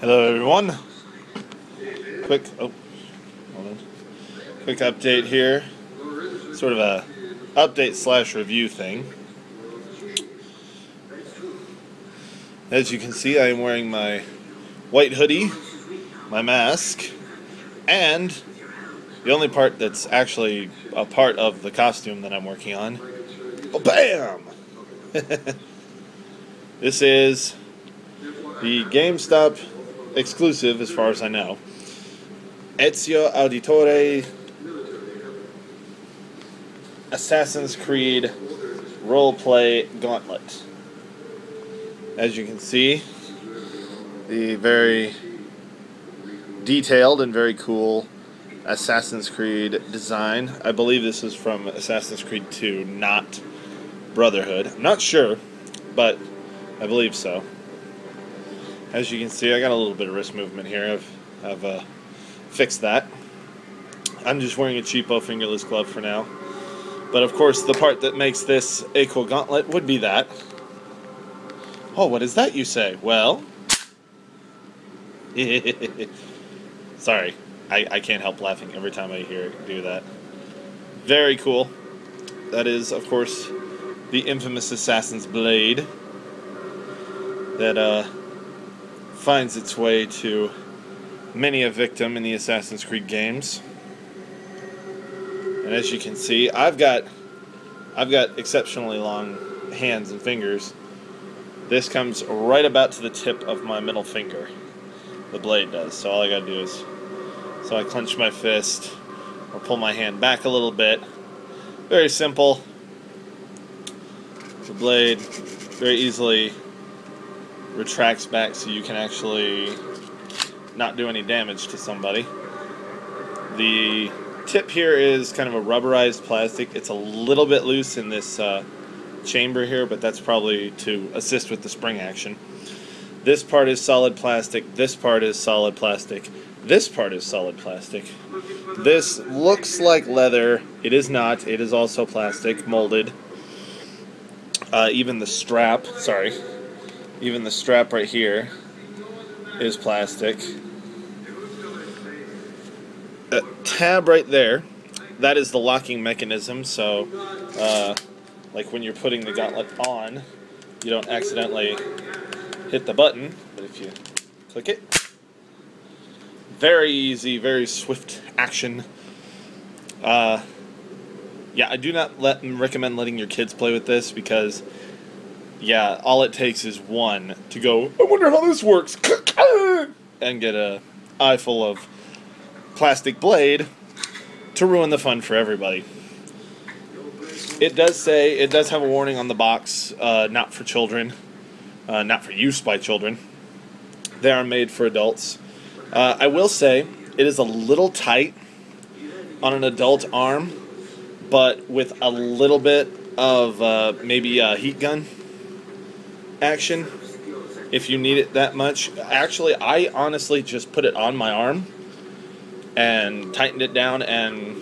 Hello everyone. Quick quick update here. Sort of a update / review thing. As you can see, I am wearing my white hoodie, my mask, and the only part that's actually a part of the costume that I'm working on. Oh, bam! This is the GameStop exclusive, as far as I know, Ezio Auditore Assassin's Creed Roleplay Gauntlet. As you can see, the very detailed and very cool Assassin's Creed design. I believe this is from Assassin's Creed 2, not Brotherhood. I'm not sure, but I believe so. As you can see, I got a little bit of wrist movement here. I've fixed that. I'm just wearing a cheapo fingerless glove for now. But of course, the part that makes this a cool gauntlet would be that. Oh, what is that, you say? Well, sorry, I can't help laughing every time I hear it do that. Very cool. That is, of course, the infamous Assassin's Blade that finds its way to many a victim in the Assassin's Creed games. And as you can see, I've got exceptionally long hands and fingers. This comes right about to the tip of my middle finger. The blade does. So all I gotta do is, so I clench my fist or pull my hand back a little bit. Very simple. The blade very easily retracts back so you can actually not do any damage to somebody. The tip here is kind of a rubberized plastic. It's a little bit loose in this chamber here, but that's probably to assist with the spring action. This part is solid plastic. This part is solid plastic. This part is solid plastic. This looks like leather. It is not. It is also plastic, molded. Even the strap right here is plastic. A tab right there, that is the locking mechanism, so like when you're putting the gauntlet on, you don't accidentally hit the button, but if you click it, very easy, very swift action. Yeah, I do not recommend letting your kids play with this because, yeah, all it takes is one to go, I wonder how this works, and get an eye full of plastic blade to ruin the fun for everybody. It does have a warning on the box, not for children, not for use by children. They are made for adults. I will say, it is a little tight on an adult arm, but with a little bit of maybe a heat gun action, if you need it that much. Actually, I honestly just put it on my arm and tightened it down and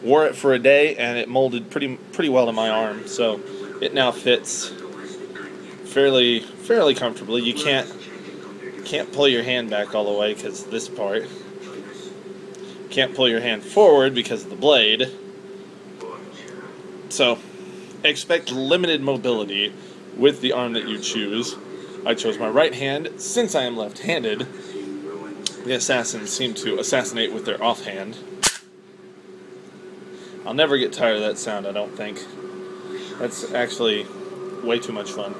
wore it for a day, and it molded pretty well to my arm, so it now fits fairly comfortably. You can't pull your hand back all the way because this part. Can't pull your hand forward because of the blade. So expect limited mobility with the arm that you choose. I chose my right hand since I am left-handed. The assassins seem to assassinate with their offhand. I'll never get tired of that sound, I don't think. That's actually way too much fun.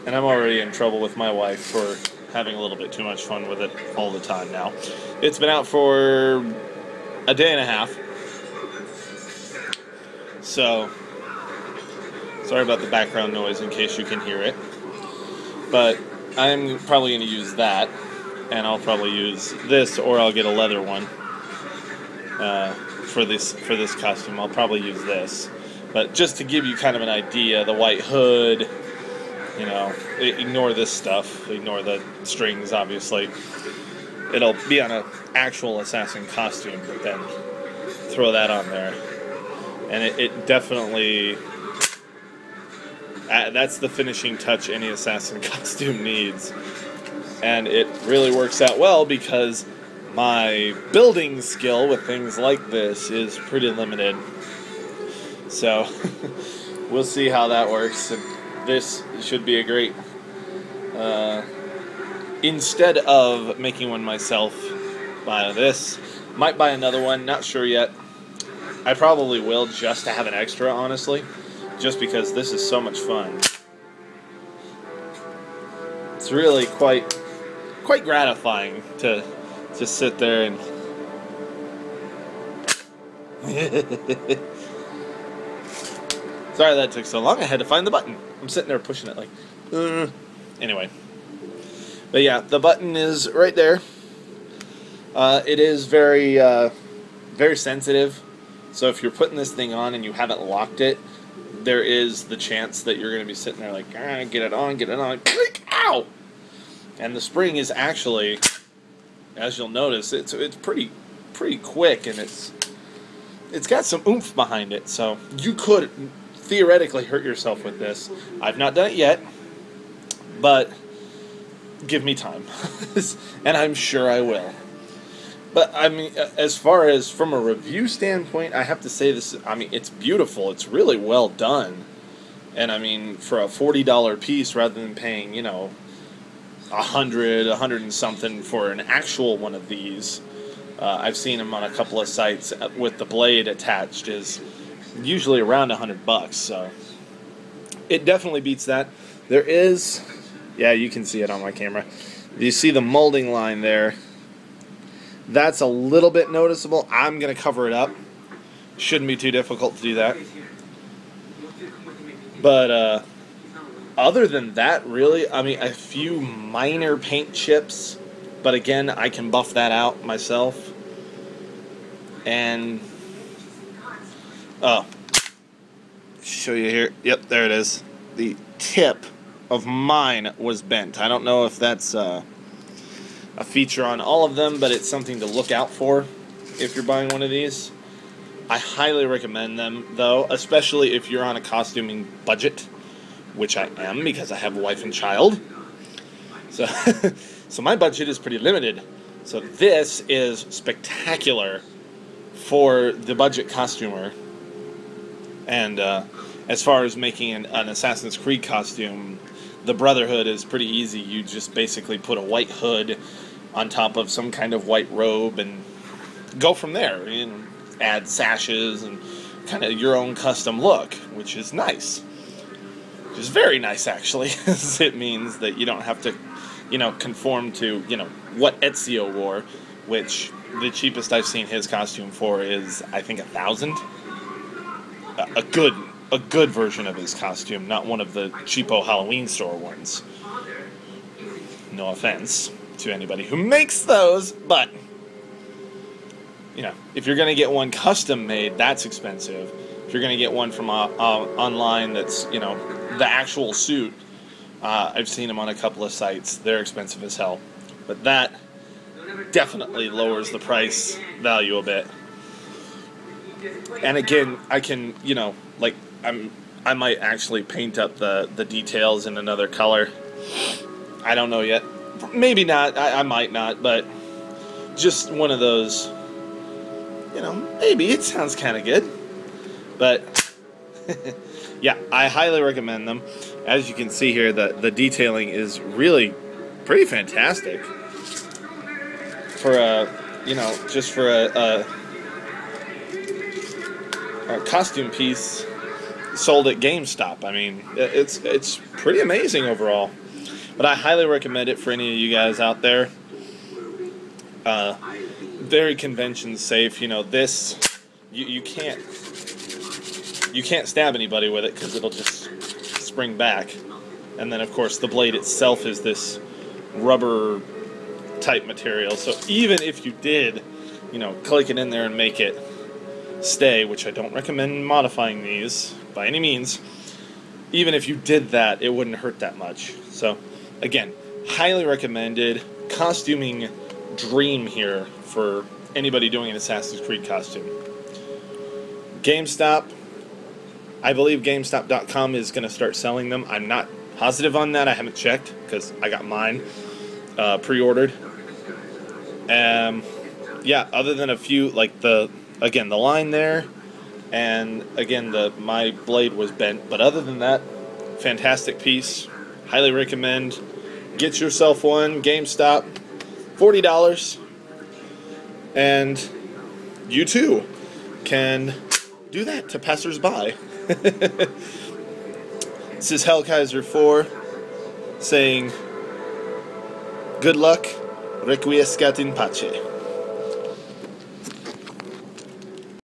And I'm already in trouble with my wife for having a little bit too much fun with it all the time now. It's been out for a day and a half. So, sorry about the background noise in case you can hear it. But I'm probably going to use that, and I'll probably use this, or I'll get a leather one for this costume. I'll probably use this. But just to give you kind of an idea, the white hood, you know, ignore this stuff, ignore the strings, obviously. It'll be on an actual assassin costume, but then throw that on there. And it definitely That's the finishing touch any assassin costume needs. And it really works out well because my building skill with things like this is pretty limited. So, we'll see how that works. And this should be a great... instead of making one myself, buy this. Might buy another one, not sure yet. I probably will just to have an extra, honestly. Just because this is so much fun. It's really quite gratifying to just sit there and... Sorry that took so long, I had to find the button. I'm sitting there pushing it like... Anyway. But yeah, the button is right there. It is very, very sensitive. So if you're putting this thing on and you haven't locked it, there is the chance that you're going to be sitting there like, get it on, click, ow! And the spring is actually, as you'll notice, it's pretty quick, and it's got some oomph behind it. So you could theoretically hurt yourself with this. I've not done it yet, but give me time, and I'm sure I will. But, I mean, as far as from a review standpoint, I have to say this, I mean, it's beautiful. It's really well done. And, I mean, for a $40 piece, rather than paying, you know, $100 and something for an actual one of these, I've seen them on a couple of sites with the blade attached, is usually around $100. So, it definitely beats that. There is, yeah, you can see it on my camera. You see the molding line there. That's a little bit noticeable. I'm going to cover it up. Shouldn't be too difficult to do that. But other than that, really, I mean, a few minor paint chips. But again, I can buff that out myself. And, oh, show you here. Yep, there it is. The tip of mine was bent. I don't know if that's... a feature on all of them, but it's something to look out for if you're buying one of these. I highly recommend them, though, especially if you're on a costuming budget, which I am because I have a wife and child. So, so my budget is pretty limited. So this is spectacular for the budget costumer. And as far as making an Assassin's Creed costume, the Brotherhood is pretty easy. You just basically put a white hood on top of some kind of white robe and go from there. You know, add sashes and kind of your own custom look, which is nice. Which is very nice, actually. It means that you don't have to, you know, conform to, you know, what Ezio wore, which the cheapest I've seen his costume for is, I think, $1,000. A good version of his costume, not one of the cheapo Halloween store ones. No offense to anybody who makes those, but, you know, if you're going to get one custom made, that's expensive. If you're going to get one from online that's, you know, the actual suit, I've seen them on a couple of sites. They're expensive as hell. But that definitely lowers the price value a bit. And again, I can, you know, like, I might actually paint up the details in another color. I don't know yet. Maybe not. I might not, but just one of those, you know, maybe it sounds kind of good. But, yeah, I highly recommend them. As you can see here, the detailing is really pretty fantastic. For a, you know, just for a costume piece sold at GameStop. I mean, it's pretty amazing overall. But I highly recommend it for any of you guys out there. Very convention safe. You know, this you can't stab anybody with it because it'll just spring back. And then of course the blade itself is this rubber type material. So even if you did, you know, click it in there and make it stay, which I don't recommend modifying these by any means, even if you did that, it wouldn't hurt that much. So again, highly recommended. Costuming dream here for anybody doing an Assassin's Creed costume. GameStop, I believe GameStop.com is going to start selling them. I'm not positive on that. I haven't checked because I got mine pre-ordered. Yeah, other than a few, like the line there, and again, my blade was bent. But other than that, fantastic piece. Highly recommend. Get yourself one. GameStop, $40. And you too can do that to passersby. This is Hellkaiser 4 saying good luck, requiescat in pace.